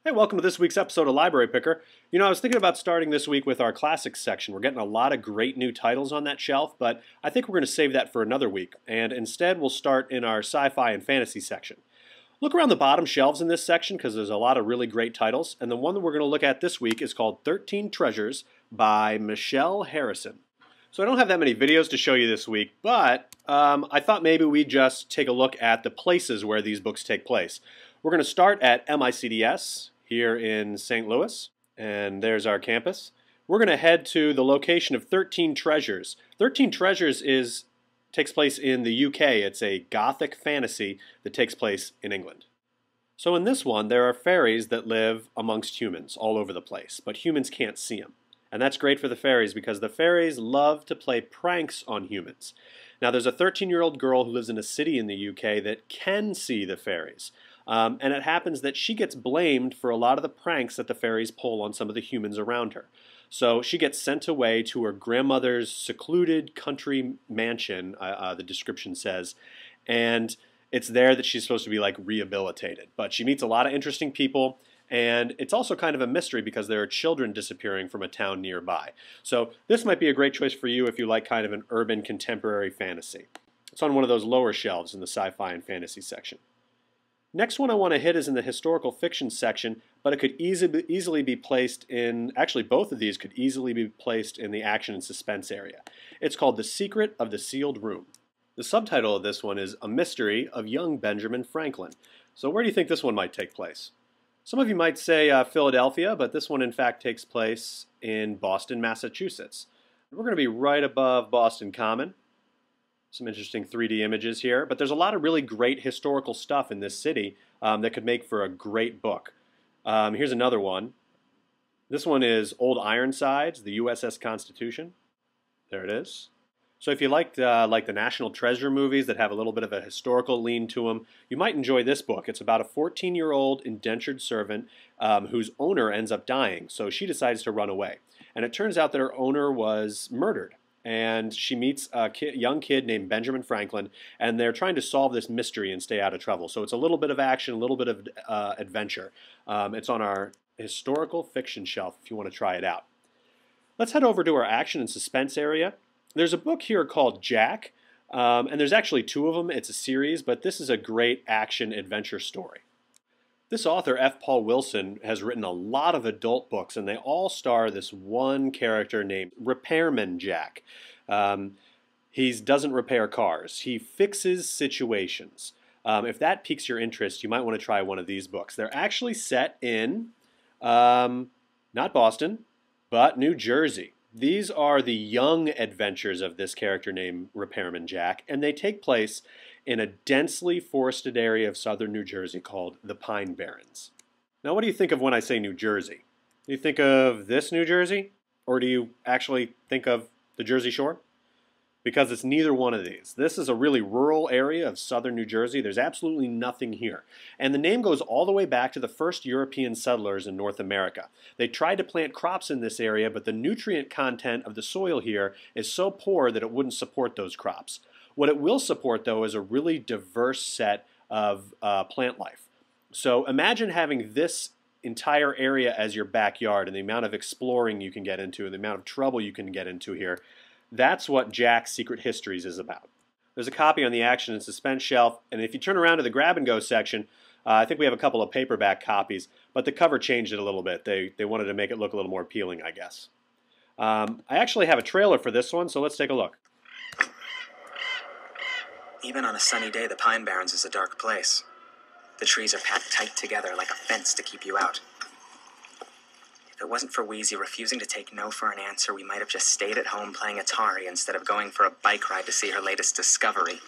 Hey, welcome to this week's episode of Library Picker. You know, I was thinking about starting this week with our classics section. We're getting a lot of great new titles on that shelf, but I think we're going to save that for another week. And instead, we'll start in our sci-fi and fantasy section. Look around the bottom shelves in this section because there's a lot of really great titles. And the one that we're going to look at this week is called 13 Treasures by Michelle Harrison. So I don't have that many videos to show you this week, but I thought maybe we'd just take a look at the places where these books take place. We're going to start at MICDS here in St. Louis, and there's our campus. We're going to head to the location of 13 Treasures. 13 Treasures takes place in the UK. It's a gothic fantasy that takes place in England. So in this one, there are fairies that live amongst humans all over the place, but humans can't see them. And that's great for the fairies because the fairies love to play pranks on humans. Now there's a 13-year-old girl who lives in a city in the UK that can see the fairies. And it happens that she gets blamed for a lot of the pranks that the fairies pull on some of the humans around her. So she gets sent away to her grandmother's secluded country mansion, the description says, and it's there that she's supposed to be like rehabilitated. But she meets a lot of interesting people, and it's also kind of a mystery because there are children disappearing from a town nearby. So this might be a great choice for you if you like kind of an urban contemporary fantasy. It's on one of those lower shelves in the sci-fi and fantasy section. Next one I want to hit is in the historical fiction section, but it could easily be placed in, actually both of these could easily be placed in the action and suspense area. It's called The Secret of the Sealed Room. The subtitle of this one is A Mystery of Young Benjamin Franklin. So where do you think this one might take place? Some of you might say Philadelphia, but this one in fact takes place in Boston, Massachusetts. We're going to be right above Boston Common. Some interesting 3D images here, but there's a lot of really great historical stuff in this city that could make for a great book. Here's another one. This one is Old Ironsides, the USS Constitution. There it is. So if you like the National Treasure movies that have a little bit of a historical lean to them, you might enjoy this book. It's about a 14-year-old indentured servant whose owner ends up dying, so she decides to run away. And it turns out that her owner was murdered. And she meets a young kid named Benjamin Franklin, and they're trying to solve this mystery and stay out of trouble. So it's a little bit of action, a little bit of adventure. It's on our historical fiction shelf if you want to try it out. Let's head over to our action and suspense area. There's a book here called Jack, and there's actually two of them. It's a series, but this is a great action adventure story. This author, F. Paul Wilson, has written a lot of adult books, and they all star this one character named Repairman Jack. He doesn't repair cars. He fixes situations. If that piques your interest, you might want to try one of these books. They're actually set in, not Boston, but New Jersey. These are the young adventures of this character named Repairman Jack, and they take place in a densely forested area of southern New Jersey called the Pine Barrens. Now, what do you think of when I say New Jersey? Do you think of this New Jersey, or do you actually think of the Jersey Shore? Because it's neither one of these. This is a really rural area of southern New Jersey. There's absolutely nothing here. And the name goes all the way back to the first European settlers in North America. They tried to plant crops in this area, but the nutrient content of the soil here is so poor that it wouldn't support those crops. What it will support, though, is a really diverse set of plant life. So imagine having this entire area as your backyard and the amount of exploring you can get into and the amount of trouble you can get into here. That's what Jack's Secret Histories is about. There's a copy on the action and suspense shelf, and if you turn around to the grab-and-go section, I think we have a couple of paperback copies, but the cover changed it a little bit. They wanted to make it look a little more appealing, I guess. I actually have a trailer for this one, so let's take a look. Even on a sunny day, the Pine Barrens is a dark place. The trees are packed tight together like a fence to keep you out. If it wasn't for Wheezy refusing to take no for an answer, we might have just stayed at home playing Atari instead of going for a bike ride to see her latest discovery.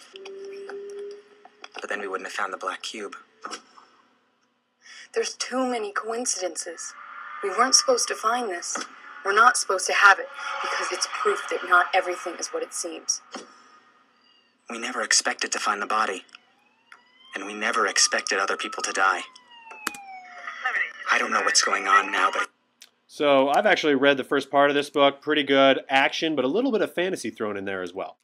But then we wouldn't have found the black cube. There's too many coincidences. We weren't supposed to find this. We're not supposed to have it because it's proof that not everything is what it seems. We never expected to find the body. And we never expected other people to die. I don't know what's going on now, but... So I've actually read the first part of this book. Pretty good action, but a little bit of fantasy thrown in there as well.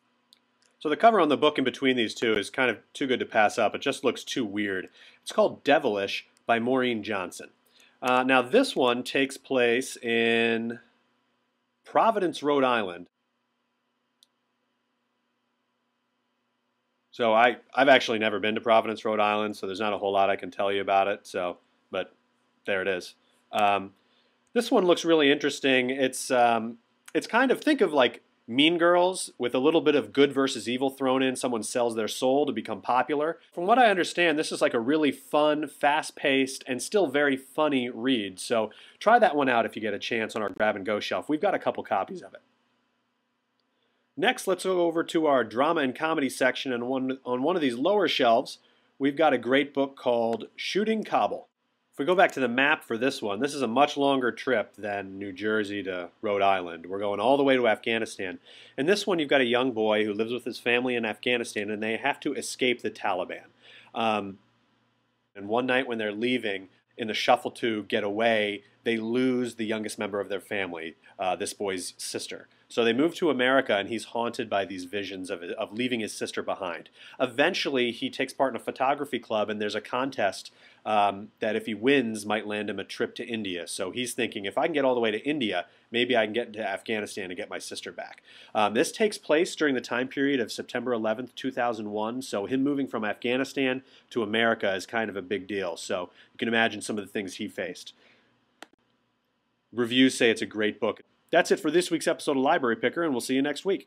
So the cover on the book in between these two is kind of too good to pass up. It just looks too weird. It's called Devilish by Maureen Johnson. Now this one takes place in Providence, Rhode Island. So I've actually never been to Providence, Rhode Island, so there's not a whole lot I can tell you about it. But there it is. This one looks really interesting. It's kind of, think of like Mean Girls with a little bit of good versus evil thrown in. Someone sells their soul to become popular. From what I understand, this is like a really fun, fast-paced, and still very funny read. So try that one out if you get a chance on our grab-and-go shelf. We've got a couple copies of it. Next, let's go over to our drama and comedy section, and on one of these lower shelves, we've got a great book called Shooting Kabul. If we go back to the map for this one, this is a much longer trip than New Jersey to Rhode Island. We're going all the way to Afghanistan. In this one, you've got a young boy who lives with his family in Afghanistan, and they have to escape the Taliban. And one night when they're leaving, in the shuffle to get away, they lose the youngest member of their family, this boy's sister. So they move to America, and he's haunted by these visions of leaving his sister behind. Eventually, he takes part in a photography club, and there's a contest that if he wins might land him a trip to India. So he's thinking, if I can get all the way to India, maybe I can get into Afghanistan and get my sister back. This takes place during the time period of September 11th, 2001. So him moving from Afghanistan to America is kind of a big deal. So you can imagine some of the things he faced. Reviews say it's a great book. That's it for this week's episode of Library Picker, and we'll see you next week.